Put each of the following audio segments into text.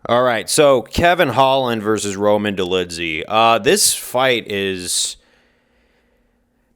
All right, so Kevin Holland versus Roman Dolidze. This fight is,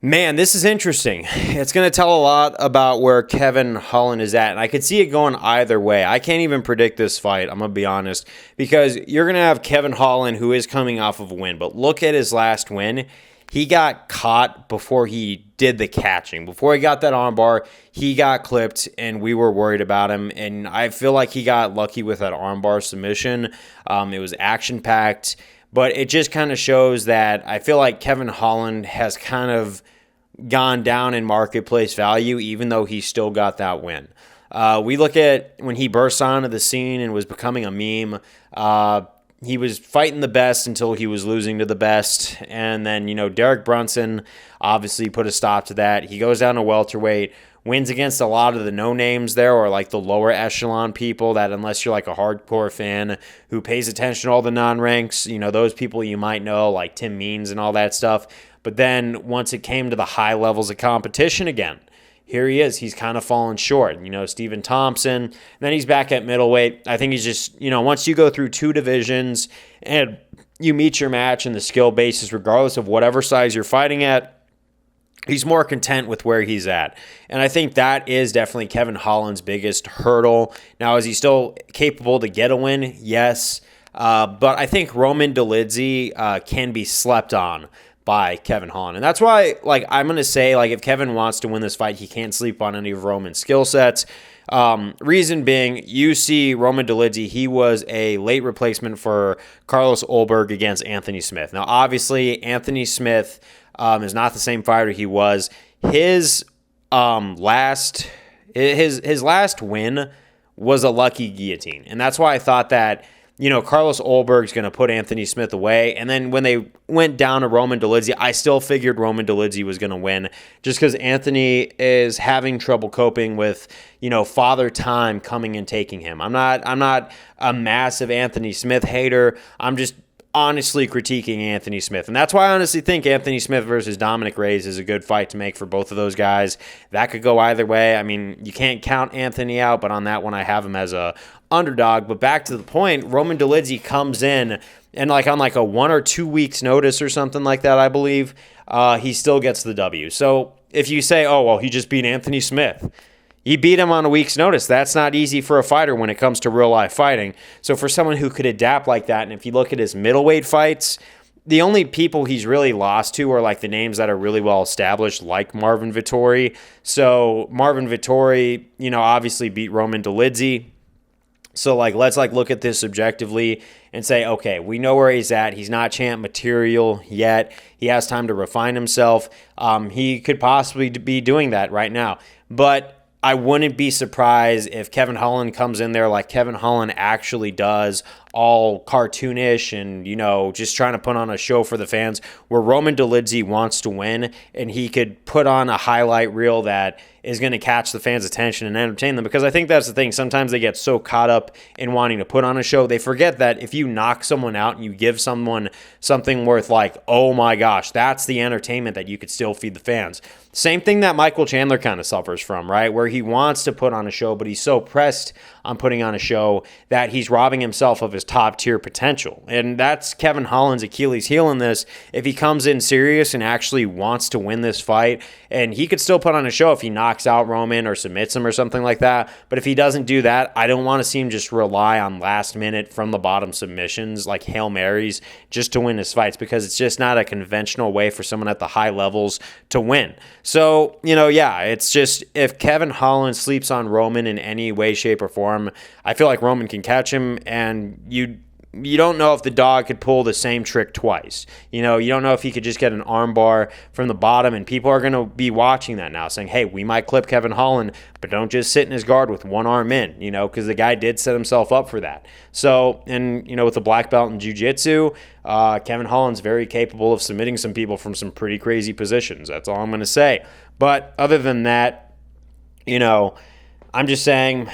man, this is interesting. It's going to tell a lot about where Kevin Holland is at, and I could see it going either way. I can't even predict this fight, I'm going to be honest, because you're going to have Kevin Holland, who is coming off of a win, but look at his last win. He got caught before he did the catching. Before he got that armbar, he got clipped, and we were worried about him. And I feel like he got lucky with that armbar submission. It was action-packed, but it just kind of shows that I feel like Kevin Holland has kind of gone down in marketplace value, even though he still got that win. We look at when he burst onto the scene and was becoming a meme. He was fighting the best until he was losing to the best. And then, Derek Brunson obviously put a stop to that. He goes down to welterweight, wins against a lot of the no-names there, or like the lower echelon people that, unless you're like a hardcore fan who pays attention to all the non-ranks, those people you might know, like Tim Means and all that stuff. But then once it came to the high levels of competition again, here he is. He's kind of fallen short. Stephen Thompson. And then he's back at middleweight. I think he's just, once you go through two divisions and you meet your match in the skill basis, regardless of whatever size you're fighting at, he's more content with where he's at. And I think that is definitely Kevin Holland's biggest hurdle. Now, is he still capable to get a win? Yes. But I think Roman Dolidze can be slept on by Kevin Holland. And that's why, I'm going to say, if Kevin wants to win this fight, he can't sleep on any of Roman's skill sets. Reason being, you see Roman Dolidze, he was a late replacement for Carlos Ulberg against Anthony Smith. Now, obviously, Anthony Smith is not the same fighter he was. His last win was a lucky guillotine. And that's why I thought that Carlos Ulberg's going to put Anthony Smith away. And then when they went down to Roman Dolidze, I still figured Roman Dolidze was going to win just because Anthony is having trouble coping with, father time coming and taking him. I'm not a massive Anthony Smith hater. I'm just honestly critiquing Anthony Smith. And that's why I honestly think Anthony Smith versus Dominic Reyes is a good fight to make for both of those guys. That could go either way. I mean, you can't count Anthony out, but on that one I have him as a underdog. But back to the point, Roman Dolidze comes in and on a 1 or 2 weeks notice or something like that, I believe, he still gets the W. So if you say, oh, well, he just beat Anthony Smith, he beat him on a week's notice. That's not easy for a fighter when it comes to real-life fighting. So for someone who could adapt like that, and if you look at his middleweight fights, the only people he's really lost to are the names that are really well established, like Marvin Vettori. So Marvin Vettori, obviously beat Roman Dolidze. So let's look at this objectively and say, okay, we know where he's at. He's not champ material yet. He has time to refine himself. He could possibly be doing that right now. But I wouldn't be surprised if Kevin Holland comes in there like Kevin Holland actually does, all cartoonish and, just trying to put on a show for the fans, where Roman Dolidze wants to win and he could put on a highlight reel that is going to catch the fans' attention and entertain them. Because I think that's the thing. Sometimes they get so caught up in wanting to put on a show, they forget that if you knock someone out and you give someone something worth oh my gosh, that's the entertainment that you could still feed the fans. Same thing that Michael Chandler kind of suffers from, right? Where he wants to put on a show, but he's so pressed on putting on a show that he's robbing himself of his top tier potential. And that's Kevin Holland's Achilles heel in this. If he comes in serious and actually wants to win this fight, and he could still put on a show if he knocks out Roman or submits him or something like that. But if he doesn't do that, I don't want to see him just rely on last minute from the bottom submissions like Hail Marys just to win his fights, because it's just not a conventional way for someone at the high levels to win. So, it's just, if Kevin Holland sleeps on Roman in any way, shape, or form, I feel like Roman can catch him, and you don't know if the dog could pull the same trick twice. You don't know if he could just get an armbar from the bottom, and people are going to be watching that now saying, hey, we might clip Kevin Holland, but don't just sit in his guard with one arm in, because the guy did set himself up for that. So, and, with the black belt in jiu-jitsu, Kevin Holland's very capable of submitting some people from some pretty crazy positions. That's all I'm going to say. But other than that, I'm just saying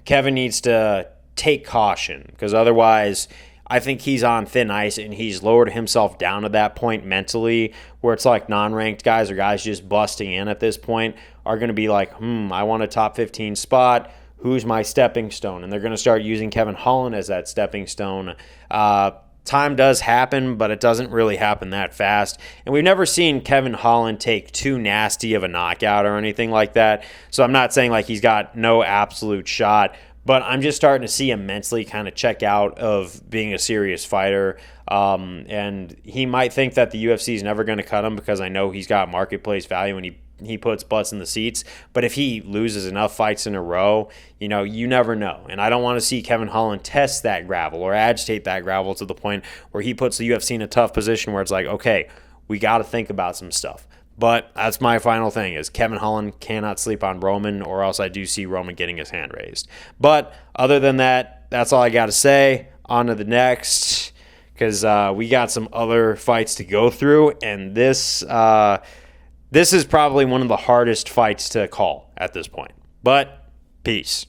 Kevin needs to take caution, because otherwise I think he's on thin ice, and he's lowered himself down to that point mentally where it's non-ranked guys or guys just busting in at this point are going to be I want a top 15 spot. who's my stepping stone, and they're going to start using Kevin Holland as that stepping stone. Time does happen, but it doesn't really happen that fast. And we've never seen Kevin Holland take too nasty of a knockout or anything like that. So I'm not saying like he's got no absolute shot, but I'm just starting to see him mentally kind of check out of being a serious fighter. And he might think that the UFC is never going to cut him because I know he's got marketplace value and he puts butts in the seats. But if he loses enough fights in a row, you never know. And I don't want to see Kevin Holland test that gravel or agitate that gravel to the point where he puts the UFC in a tough position where it's like, okay, we got to think about some stuff. But that's my final thing is Kevin Holland cannot sleep on Roman, or else I do see Roman getting his hand raised. But other than that, that's all I got to say. On to the next, because we got some other fights to go through, and this is probably one of the hardest fights to call at this point. But peace.